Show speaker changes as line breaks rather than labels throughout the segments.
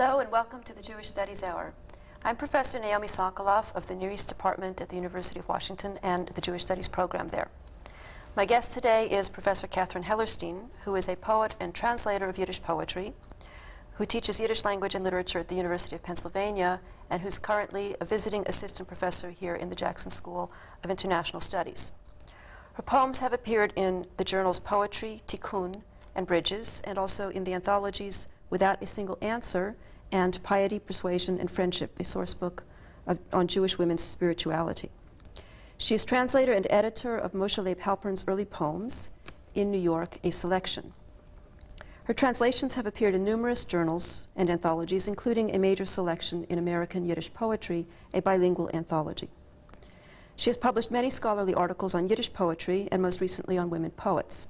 Hello and welcome to the Jewish Studies Hour. I'm Professor Naomi Sokoloff of the Near East Department at the University of Washington and the Jewish Studies program there. My guest today is Professor Catherine Hellerstein, who is a poet and translator of Yiddish poetry, who teaches Yiddish language and literature at the University of Pennsylvania, and who's currently a visiting assistant professor here in the Jackson School of International Studies. Her poems have appeared in the journals Poetry, Tikkun, and Bridges, and also in the anthologies Without a Single Answer and Piety, Persuasion, and Friendship, a source book on Jewish women's spirituality. She is translator and editor of Moshe Leib Halpern's early poems, In New York, a Selection. Her translations have appeared in numerous journals and anthologies, including a major selection in American Yiddish poetry, a bilingual anthology. She has published many scholarly articles on Yiddish poetry and most recently on women poets.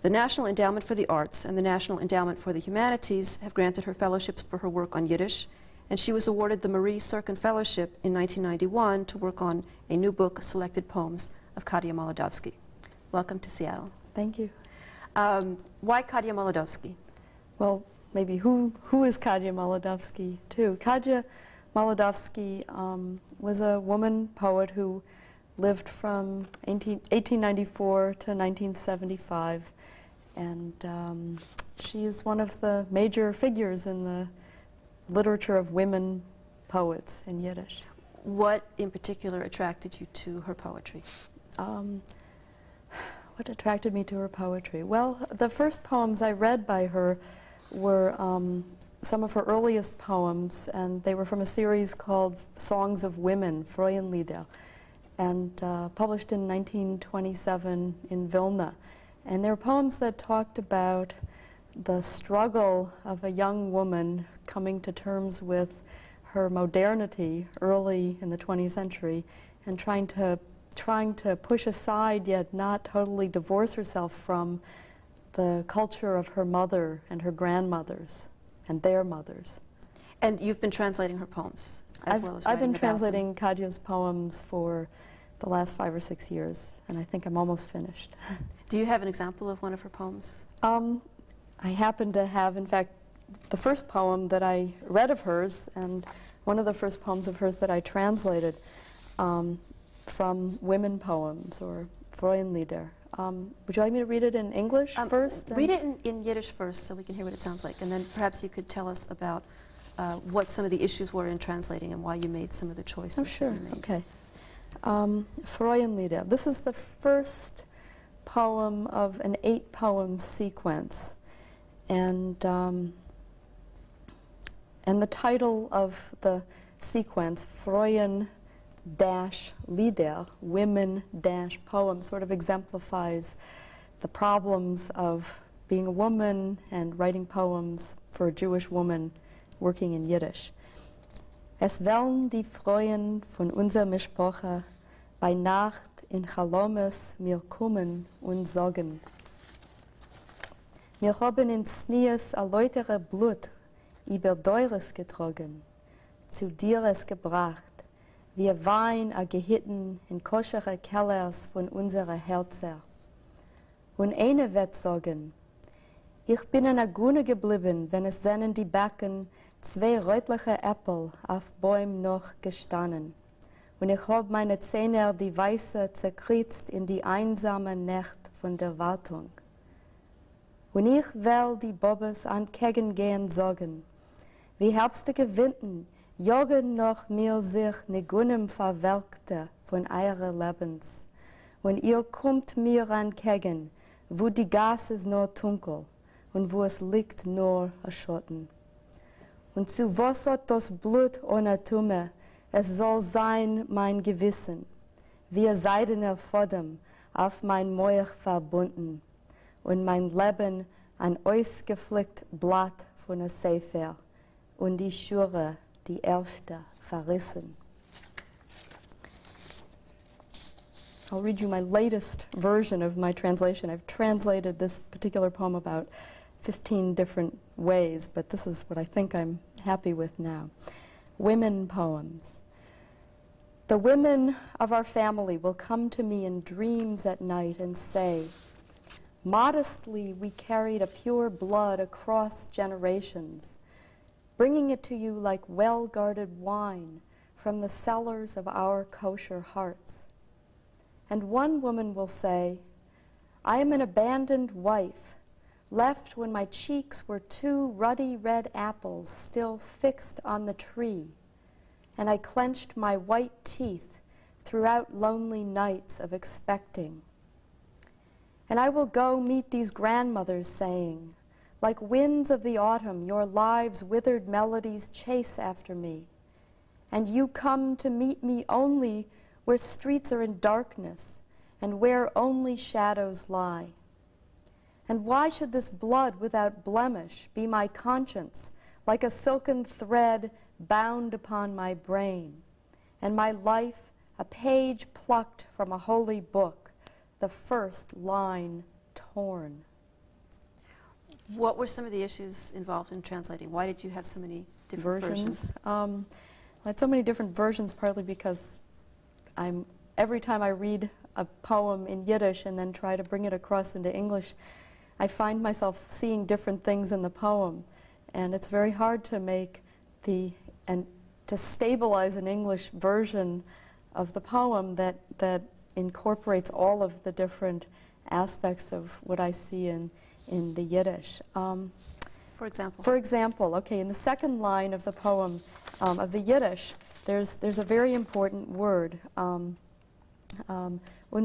The National Endowment for the Arts and the National Endowment for the Humanities have granted her fellowships for her work on Yiddish, and she was awarded the Marie Serkin Fellowship in 1991 to work on a new book, Selected Poems of Kadia Molodovsky. Welcome to Seattle.
Thank you.
Why Kadia Molodovsky?
Well, maybe who is Kadia Molodovsky, too? Kadia Molodovsky was a woman poet who lived from 1894 to 1975, and she is one of the major figures in the literature of women poets in Yiddish.
What in particular attracted you to her poetry?
What attracted me to her poetry? Well, the first poems I read by her were some of her earliest poems, and they were from a series called Songs of Women, Frauenlieder, and published in 1927 in Vilna. And they were poems that talked about the struggle of a young woman coming to terms with her modernity early in the 20th century and trying to push aside yet not totally divorce herself from the culture of her mother and her grandmothers and their mothers.
And you've been translating her poems as well as writing
I've been
about
translating Kadia's poems for the last 5 or 6 years, and I think I'm almost finished.
Do you have an example of one of her poems?
I happen to have, in fact, the first poem that I read of hers, and one of the first poems of hers that I translated from women poems, or Frauenlieder. Would you like me to read it in English first?
Read it in Yiddish first so we can hear what it sounds like, and then perhaps you could tell us about what some of the issues were in translating and why you made some of the choices
Oh, sure.
that you made.
Okay. Frauenlieder. This is the first poem of an 8-poem sequence, and the title of the sequence, Frauen-Lieder, women-poem, sort of exemplifies the problems of being a woman and writing poems for a Jewish woman working in Yiddish. Es wollen die Frauen von unserer Mischpoche bei Nacht in Chalomes mir kommen und sagen. Wir haben in Snies a leutere Blut über Deures getrogen, zu dir es gebracht, wir Wein a gehitten in koschere Kellers von unserer Herzer. Und eine wird sagen, ich bin in Agune geblieben, wenn es seinen die Backen 2 rötliche Äpfel auf Bäumen noch gestanden. Und ich hab meine Zähne die Weiße zerkritzt in die einsame Nacht von der Wartung. Und ich will die Bobbes an Kegen gehen sagen, wie herbstige Winden jogen noch mir sich negunem verwelkte von eurer Lebens. Und ihr kommt mir an Kegen, wo die Gas ist nur dunkel und wo es liegt nur a Schotten. Und zu was hat das Blut ohne Tumme, es soll sein mein Gewissen, wie ein seidener Faden auf mein Mauch verbunden, und mein Leben ein ausgeflickt Blatt von a Sefer, und die Schure, die erste, verrissen. I'll read you my latest version of my translation. I've translated this particular poem about 15 different ways, but this is what I think I'm happy with now. Women poems. The women of our family will come to me in dreams at night and say, modestly we carried a pure blood across generations. bringing it to you like well-guarded wine from the cellars of our kosher hearts. And one woman will say, I am an abandoned wife, left when my cheeks were two ruddy red apples still fixed on the tree, and I clenched my white teeth throughout lonely nights of expecting. And I will go meet these grandmothers saying, like winds of the autumn, your lives' withered melodies chase after me, and you come to meet me only where streets are in darkness and where only shadows lie. And why should this blood without blemish be my conscience, like a silken thread bound upon my brain, and my life a page plucked from a holy book, the first line torn?
What were some of the issues involved in translating? Why did you have so many different versions?
I had so many different versions, partly because every time I read a poem in Yiddish and then try to bring it across into English, I find myself seeing different things in the poem. And it's very hard to make to stabilize an English version of the poem that incorporates all of the different aspects of what I see in the Yiddish.
For example?
For example, okay, in the second line of the poem, of the Yiddish, there's a very important word. Und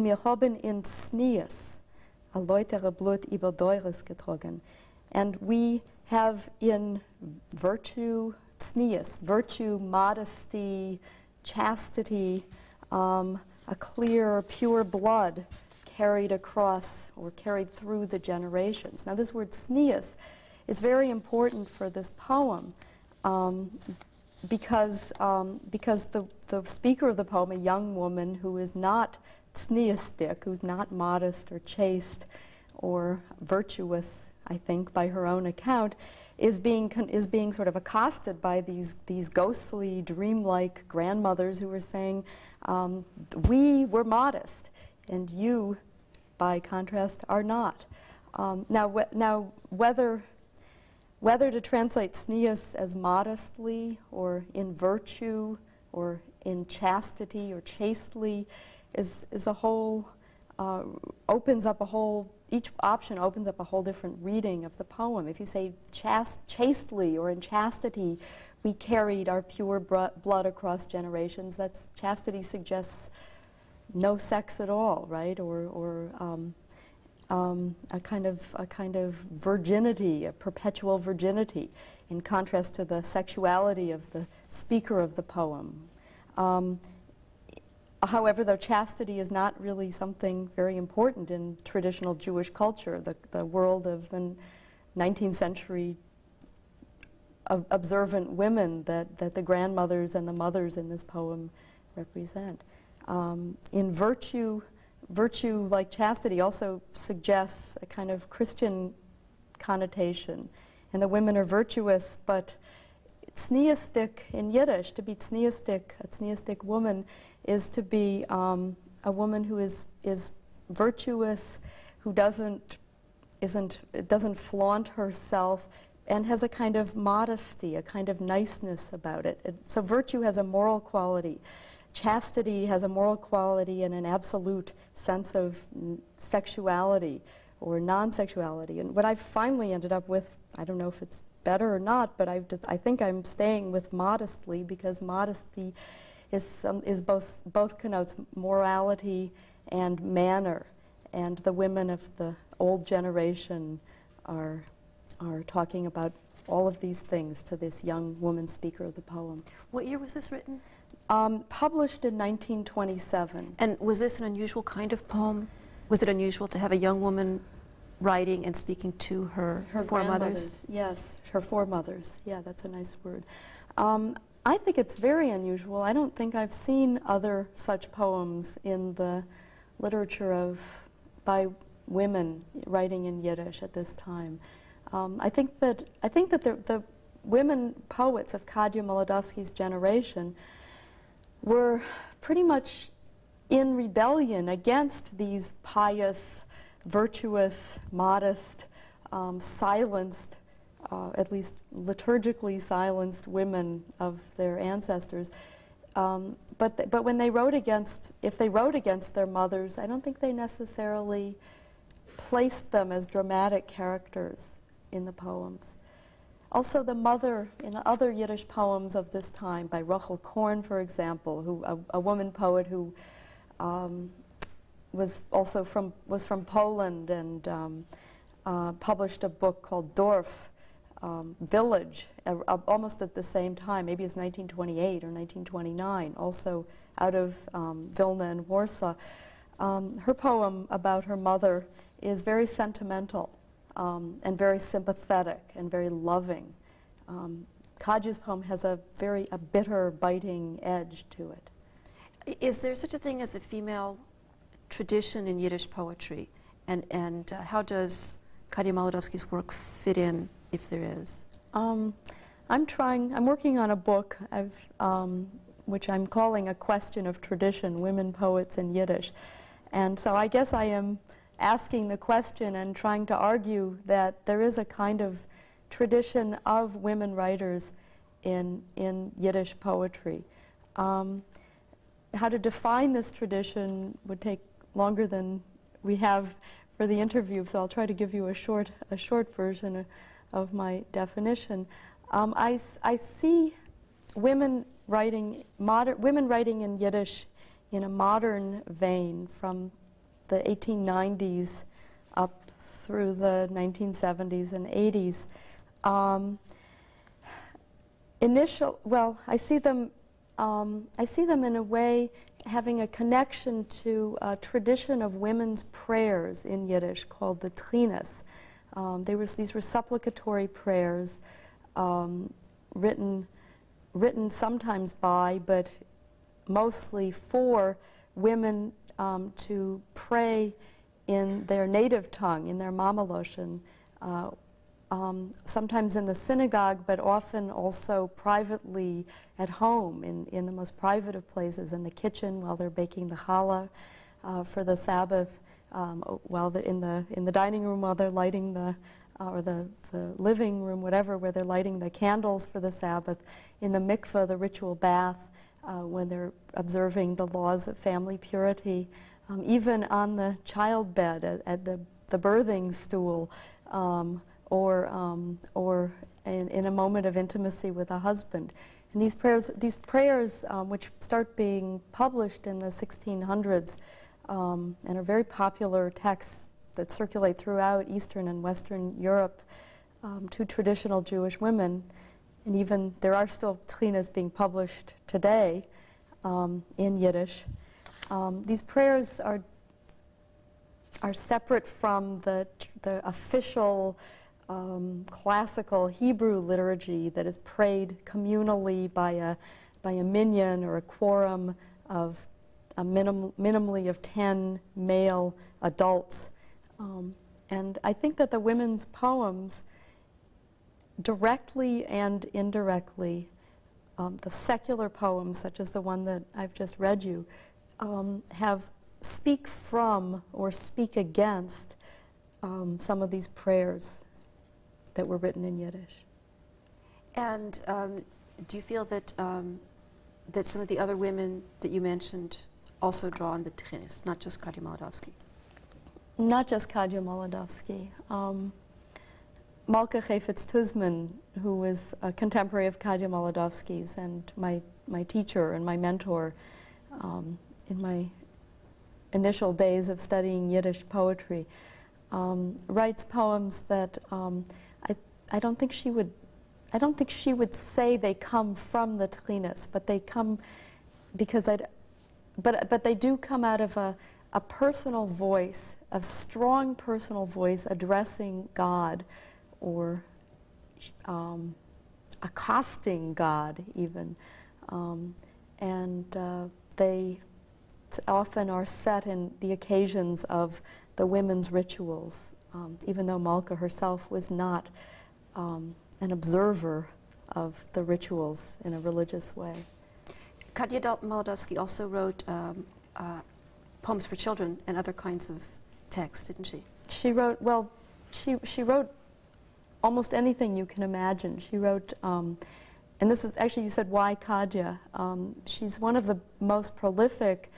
wir haben in Sneas a leutere Blut über Deures getrogen. And we have in virtue, Sneas, virtue, modesty, chastity, a clear, pure blood carried across or carried through the generations. Now this word sneas is very important for this poem because the speaker of the poem, a young woman who is not sneastic, who's not modest or chaste or virtuous, I think, by her own account, is being sort of accosted by these ghostly, dreamlike grandmothers who are saying, we were modest, and you, by contrast, are not. Now, whether to translate sneas as modestly or in virtue or in chastity or chastely is a whole, opens up a whole, each option opens up a whole different reading of the poem. If you say chastely or in chastity, we carried our pure blood across generations, that's chastity suggests no sex at all, right? Or a kind of virginity, a perpetual virginity, in contrast to the sexuality of the speaker of the poem. However, though chastity is not really something very important in traditional Jewish culture, the world of the 19th century observant women that the grandmothers and the mothers in this poem represent. In virtue, like chastity, also suggests a kind of Christian connotation. And the women are virtuous, but sneastic in Yiddish, to be sneastic, a sneastic woman, is to be a woman who is virtuous, who doesn't flaunt herself, and has a kind of modesty, a kind of niceness about it. So virtue has a moral quality. Chastity has a moral quality and an absolute sense of sexuality or non-sexuality. And what I've finally ended up with, I don't know if it's better or not, but I think I'm staying with modestly, because modesty is both connotes morality and manner. And the women of the old generation are talking about all of these things to this young woman speaker of the poem.
What year was this written?
Published in 1927.
And was this an unusual kind of poem? Was it unusual to have a young woman writing and speaking to her foremothers?
Yes, her foremothers. Yeah, that's a nice word. I think it's very unusual. I don't think I've seen other such poems in the literature by women writing in Yiddish at this time. I think that the women poets of Kadya Molodowsky's generation were pretty much in rebellion against these pious, virtuous, modest, silenced at least liturgically silenced women of their ancestors. But when they wrote against, if they wrote against their mothers, I don't think they necessarily placed them as dramatic characters in the poems. Also, the mother, in other Yiddish poems of this time, by Rachel Korn, for example, who a woman poet who was from Poland and published a book called Dorf, Village, almost at the same time. Maybe it was 1928 or 1929, also out of Vilna and Warsaw. Her poem about her mother is very sentimental and very sympathetic and very loving. KAH's poem has a bitter, biting edge to it.
Is there such a thing as a female tradition in Yiddish poetry? And how does Kadia Malodowski's work fit in, if there is?
I'm working on a book which I'm calling A Question of Tradition, Women Poets in Yiddish. And so I guess I am asking the question and trying to argue that there is a kind of tradition of women writers in Yiddish poetry. How to define this tradition would take longer than we have for the interview, so I'll try to give you a short version of my definition. I see women writing in Yiddish in a modern vein from the 1890s up through the 1970s and 80s. I see them in a way having a connection to a tradition of women's prayers in Yiddish called the Trinas. These were supplicatory prayers written sometimes by, but mostly for women to pray in their native tongue, in their Mamaloshen, sometimes in the synagogue, but often also privately at home, in the most private of places, in the kitchen while they're baking the challah for the Sabbath, while they're in the dining room while they're lighting or the living room, whatever, where they're lighting the candles for the Sabbath, in the mikveh, the ritual bath, when they're observing the laws of family purity, even on the child bed, at the birthing stool, or in a moment of intimacy with a husband. And these prayers, which start being published in the 1600s and are very popular texts that circulate throughout Eastern and Western Europe to traditional Jewish women, and even there are still trinas being published today in Yiddish. These prayers are separate from the official classical Hebrew liturgy that is prayed communally by a minyan or a quorum of minimally of 10 male adults. And I think that the women's poems, directly and indirectly, the secular poems, such as the one that I've just read you, speak from or speak against some of these prayers that were written in Yiddish.
And do you feel that that some of the other women that you mentioned also draw on the Trinas, not just Kadia Malodowski?
Not just Kadia Malodowski. Malka Chafetz-Tuzman, who was a contemporary of Kadia Malodowski's and my teacher and my mentor in my initial days of studying Yiddish poetry, writes poems that I don't think she would say they come from the Trinas, but they come because but they do come out of a personal voice, a strong personal voice addressing God, or accosting God even, and they often are set in the occasions of the women's rituals, even though Malka herself was not an observer of the rituals in a religious way.
Kadia Malodowski also wrote poems for children and other kinds of texts, didn't she?
She wrote, well, she wrote almost anything you can imagine. She wrote, and this is actually, you said, why KAH? She's one of the most prolific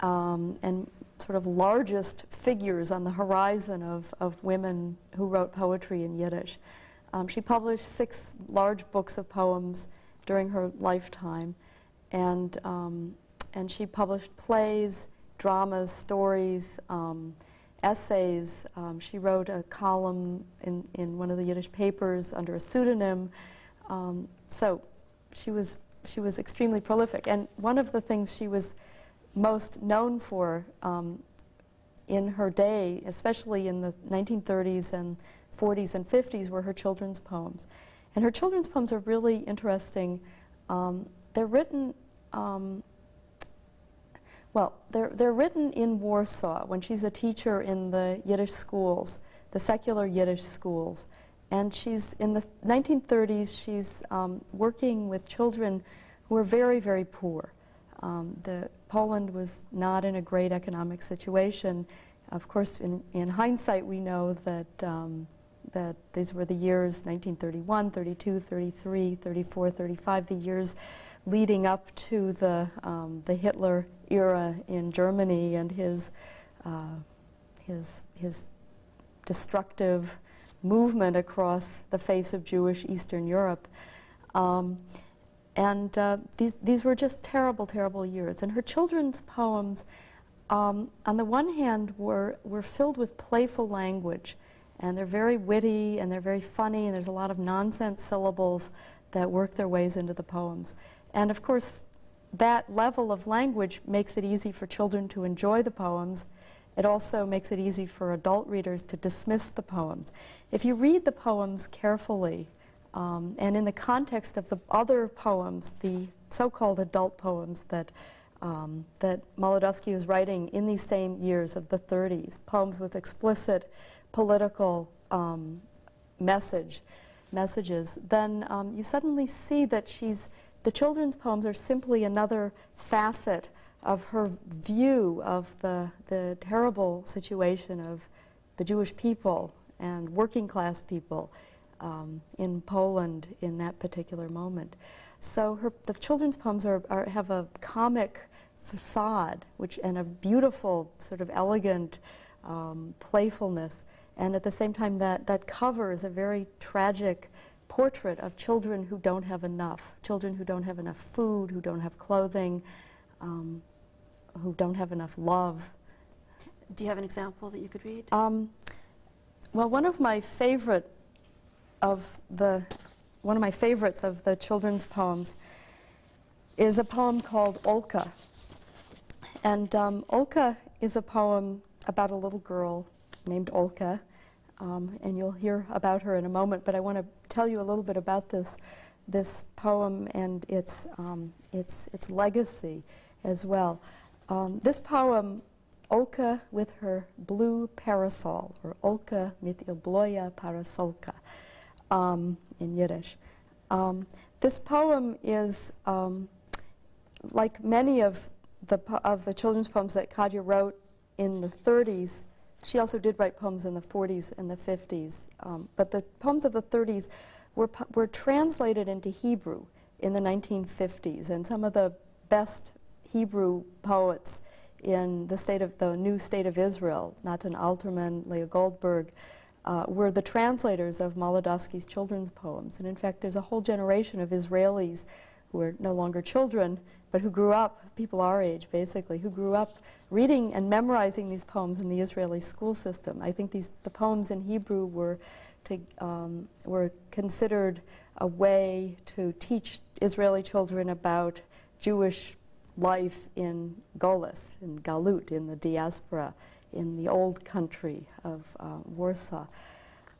and sort of largest figures on the horizon of women who wrote poetry in Yiddish. She published 6 large books of poems during her lifetime, and she published plays, dramas, stories, essays. She wrote a column in one of the Yiddish papers under a pseudonym. So she was extremely prolific. And one of the things she was most known for in her day, especially in the 1930s and 40s and 50s, were her children's poems. And her children's poems are really interesting. They're written, well, they're written in Warsaw when she's a teacher in the Yiddish schools, the secular Yiddish schools. And she's, in the 1930s, she's working with children who are very, very poor. Poland was not in a great economic situation. Of course, in hindsight, we know that that these were the years 1931, 32, 33, 34, 35, the years leading up to the Hitler era in Germany and his destructive movement across the face of Jewish Eastern Europe. These were just terrible, terrible years. And her children's poems, on the one hand, were filled with playful language. And they're very witty, and they're very funny, and there's a lot of nonsense syllables that work their ways into the poems. And of course, that level of language makes it easy for children to enjoy the poems. It also makes it easy for adult readers to dismiss the poems. If you read the poems carefully, and in the context of the other poems, the so-called adult poems that Molodowsky was writing in these same years of the 30s, poems with explicit political messages, then you suddenly see that the children's poems are simply another facet of her view of the terrible situation of the Jewish people and working class people in Poland in that particular moment. So the children's poems have a comic facade, and a beautiful, sort of elegant playfulness, and at the same time that covers a very tragic portrait of children who don't have enough food, who don't have clothing, who don't have enough love.
Do you have an example that you could read?
Well, one of my favorites of the children's poems is a poem called Olka. And Olka is a poem about a little girl named Olka, and you'll hear about her in a moment, but I want to tell you a little bit about this poem and its legacy as well. This poem, Olka with her blue parasol, or Olka mit ihr blåa parasolka in Yiddish. This poem is, like many of the children's poems that KAH wrote in the 30s. She also did write poems in the 40s and the 50s, but the poems of the 30s were translated into Hebrew in the 1950s, and some of the best Hebrew poets in the new state of Israel, Natan Alterman, Leah Goldberg, were the translators of Molodowsky's children's poems. And in fact, there's a whole generation of Israelis who are no longer children, but who grew up, people our age basically, who grew up reading and memorizing these poems in the Israeli school system. I think the poems in Hebrew were considered a way to teach Israeli children about Jewish life in Golis, in Galut, in the diaspora, in the old country of Warsaw.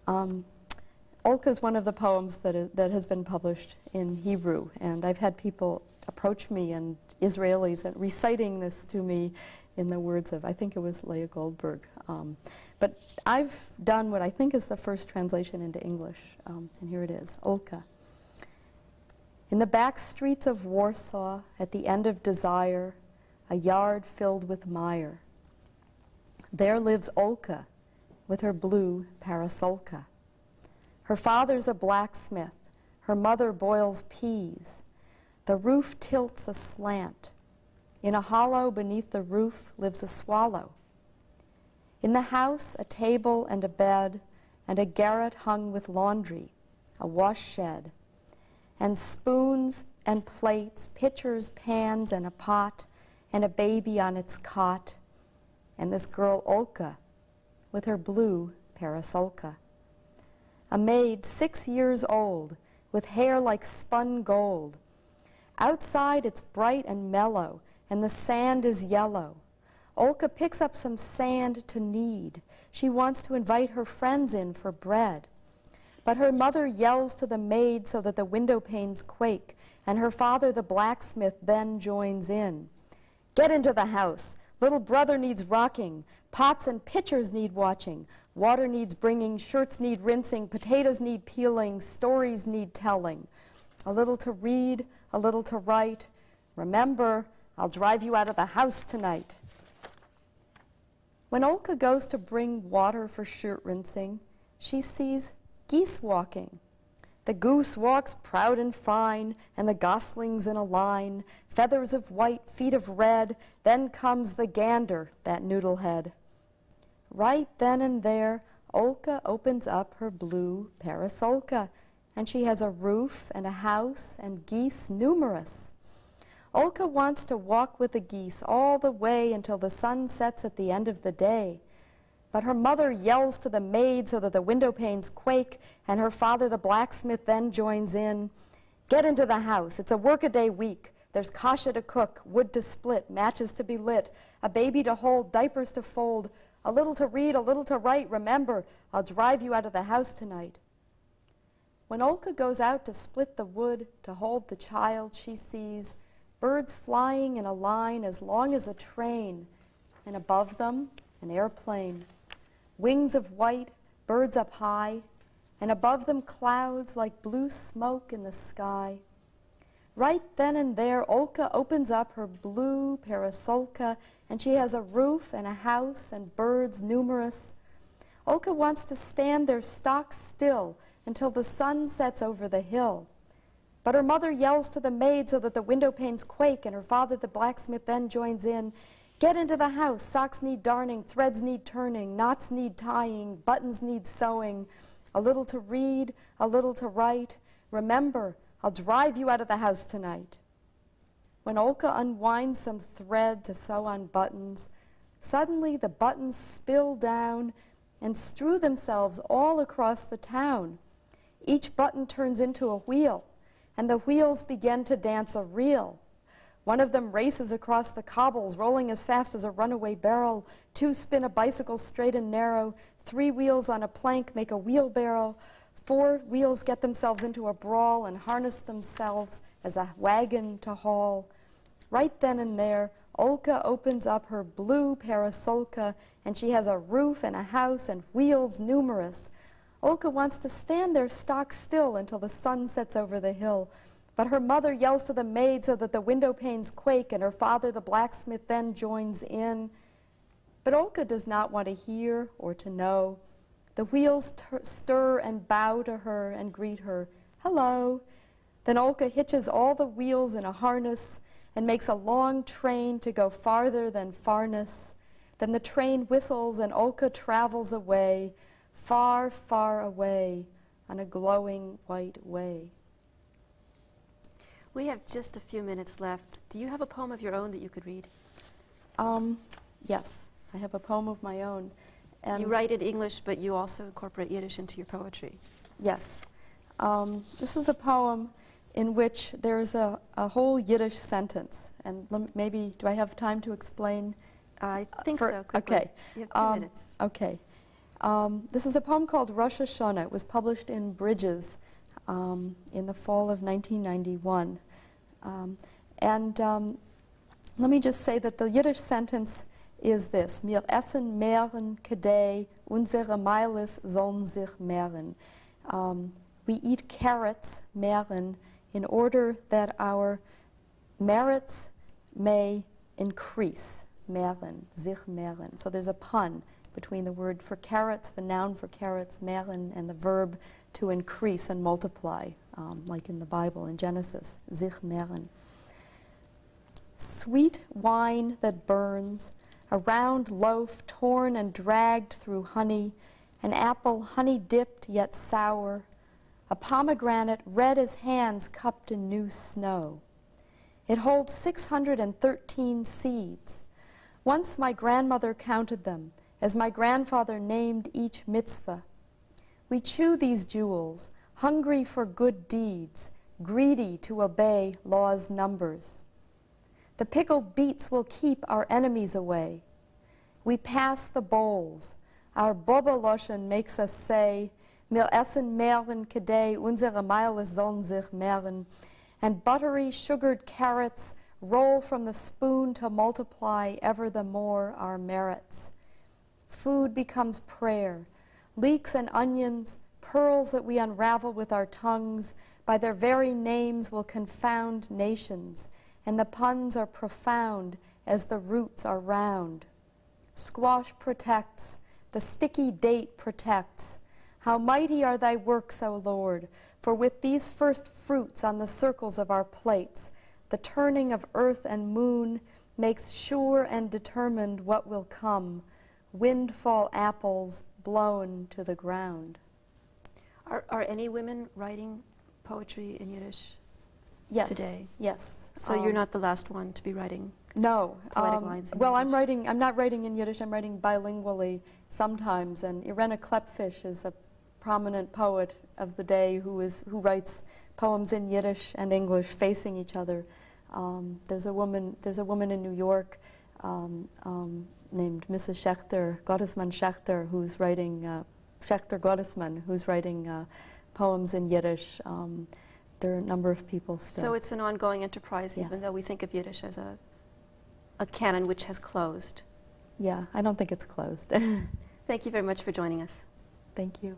Olka is one of the poems that has been published in Hebrew, and I've had people approach me, and Israelis, and reciting this to me in the words of, I think it was Leah Goldberg. But I've done what I think is the first translation into English, and here it is, Olka. In the back streets of Warsaw, at the end of desire, a yard filled with mire. There lives Olka with her blue parasolka. Her father's a blacksmith. Her mother boils peas. The roof tilts aslant. In a hollow beneath the roof lives a swallow. In the house, a table and a bed, and a garret hung with laundry, a wash shed, and spoons and plates, pitchers, pans, and a pot, and a baby on its cot, and this girl Olka with her blue parasolka. A maid 6 years old with hair like spun gold. Outside it's bright and mellow, and the sand is yellow. Olka picks up some sand to knead. She wants to invite her friends in for bread. But her mother yells to the maid so that the window panes quake, and her father, the blacksmith, then joins in. Get into the house. Little brother needs rocking. Pots and pitchers need watching. Water needs bringing. Shirts need rinsing. Potatoes need peeling. Stories need telling. A little to read, a little to write. Remember, I'll drive you out of the house tonight. When Olka goes to bring water for shirt rinsing, she sees geese walking. The goose walks proud and fine, and the goslings in a line, feathers of white, feet of red, then comes the gander, that noodlehead. Right then and there, Olka opens up her blue parasolka, and she has a roof and a house and geese numerous. Olka wants to walk with the geese all the way until the sun sets at the end of the day. But her mother yells to the maid so that the window panes quake, and her father, the blacksmith, then joins in. Get into the house. It's a workaday week. There's kasha to cook, wood to split, matches to be lit, a baby to hold, diapers to fold, a little to read, a little to write. Remember, I'll drive you out of the house tonight. When Olka goes out to split the wood, to hold the child, she sees birds flying in a line as long as a train, and above them, an airplane. Wings of white, birds up high, and above them clouds like blue smoke in the sky. Right then and there, Olka opens up her blue parasolka, and she has a roof and a house and birds numerous. Olka wants to stand there stock still until the sun sets over the hill. But her mother yells to the maid so that the window panes quake, and her father, the blacksmith, then joins in. Get into the house. Socks need darning, threads need turning, knots need tying, buttons need sewing. A little to read, a little to write. Remember, I'll drive you out of the house tonight. When Olka unwinds some thread to sew on buttons, suddenly the buttons spill down and strew themselves all across the town. Each button turns into a wheel, and the wheels begin to dance a reel. One of them races across the cobbles, rolling as fast as a runaway barrel. 2 spin a bicycle straight and narrow. 3 wheels on a plank make a wheelbarrow. 4 wheels get themselves into a brawl and harness themselves as a wagon to haul. Right then and there, Olka opens up her blue parasolka, and she has a roof and a house and wheels numerous. Olka wants to stand there stock still until the sun sets over the hill. But her mother yells to the maid so that the window panes quake, and her father, the blacksmith, then joins in. But Olka does not want to hear or to know. The wheels stir and bow to her and greet her. Hello. Then Olka hitches all the wheels in a harness and makes a long train to go farther than farness. Then the train whistles and Olka travels away, far, far away, on a glowing white way.
We have just a few minutes left. Do you have a poem of your own that you could read?
Yes, I have a poem of my own. And
you write in English, but you also incorporate Yiddish into your poetry.
Yes. This is a poem in which there's a whole Yiddish sentence. And maybe, do I have time to explain?
I think so, quickly.
Okay.
You have 2 minutes.
Okay. This is a poem called Rosh Hashanah. It was published in Bridges in the fall of 1991. Let me just say that the Yiddish sentence is this: Wir essen mehren kedei unsere Meiles sollen sich mehren. We eat carrots, mehren, in order that our merits may increase. Mehren, sich mehren. So there's a pun between the word for carrots, the noun for carrots, mehren, and the verb to increase and multiply, like in the Bible, in Genesis, sich mehren. Sweet wine that burns, a round loaf torn and dragged through honey, an apple honey-dipped yet sour, a pomegranate red as hands cupped in new snow. It holds 613 seeds. Once my grandmother counted them, as my grandfather named each mitzvah. We chew these jewels, hungry for good deeds, greedy to obey law's numbers. The pickled beets will keep our enemies away. We pass the bowls. Our Boba-Loschen makes us say, Wir essen mehren kedei, unsere Meile sollen sich mehren. And buttery, sugared carrots roll from the spoon to multiply ever the more our merits. Food becomes prayer. Leeks and onions, pearls that we unravel with our tongues, by their very names will confound nations, and the puns are profound as the roots are round. Squash protects, the sticky date protects. How mighty are thy works, O Lord, for with these first fruits on the circles of our plates, the turning of earth and moon makes sure and determined what will come, windfall apples blown to the ground.
Are any women writing poetry in Yiddish today?
Yes.
So you're not the last one to be writing
no
poetic lines in
well,
Yiddish?
I'm not writing in Yiddish, I'm writing bilingually sometimes, and Irena Klepfish is a prominent poet of the day who writes poems in Yiddish and English facing each other. There's a woman in New York named Mrs. Gottesman Schechter, who's writing Schechter Gottesman, who's writing poems in Yiddish. There are a number of people still.
So it's an ongoing enterprise,
Yes.
even though we think of Yiddish as a canon which has closed.
Yeah, I don't think it's closed.
Thank you very much for joining us.
Thank you.